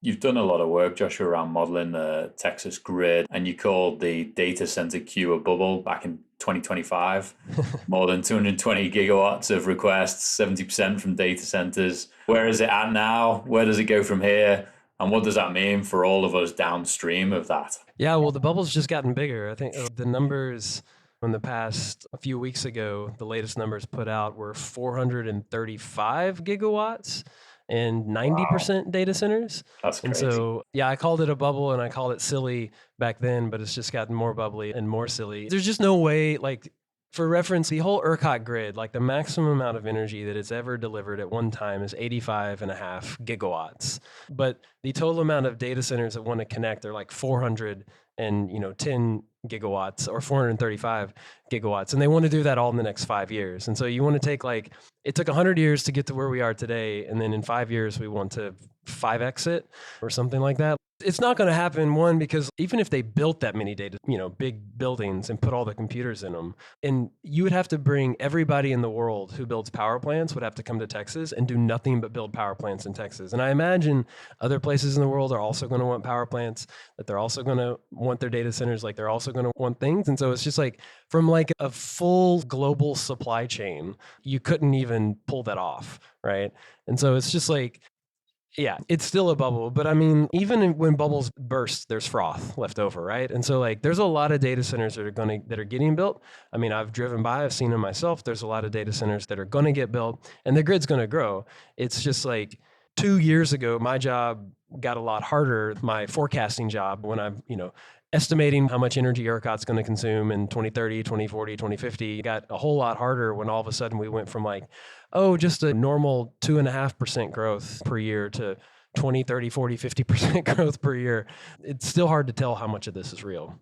You've done a lot of work, Joshua, around modeling the Texas grid, and you called the data center queue a bubble back in 2025. More than 220 gigawatts of requests, 70% from data centers. Where is it at now? Where does it go from here? And what does that mean for all of us downstream of that? Yeah, well, the bubble's just gotten bigger. I think the numbers in the past a few weeks ago, the latest numbers put out were 435 gigawatts and Wow, 90% data centers. that's And crazy. so, yeah, I called it a bubble and I called it silly back then, but it's just gotten more bubbly and more silly. There's just no way, like, for reference, the whole ERCOT grid, like the maximum amount of energy that it's ever delivered at one time is 85 and a half gigawatts. But the total amount of data centers that want to connect are like 410 gigawatts or 435 gigawatts. And they want to do that all in the next 5 years. And so you want to take like, it took 100 years to get to where we are today. And then in 5 years, we want to 5x it or something like that. It's not going to happen, one, because even if they built that many data, big buildings and put all the computers in them, and you would have to bring everybody in the world who builds power plants would have to come to Texas and do nothing but build power plants in Texas. And I imagine other places in the world are also going to want power plants, that they're also going to want their data centers, like they're also going to want things. And so it's just like from like a full global supply chain, you couldn't even pull that off, right? And so it's just like, yeah, it's still a bubble, but I mean, even when bubbles burst, there's froth left over, right? And so like there's a lot of data centers that are getting built. I mean, I've driven by, I've seen them myself. There's a lot of data centers that are going to get built and the grid's going to grow. It's just like 2 years ago, my job got a lot harder, my forecasting job, when I'm, estimating how much energy ERCOT's going to consume in 2030, 2040, 2050 got a whole lot harder when all of a sudden we went from like, oh, just a normal 2.5% growth per year to 20, 30, 40, 50% growth per year. It's still hard to tell how much of this is real.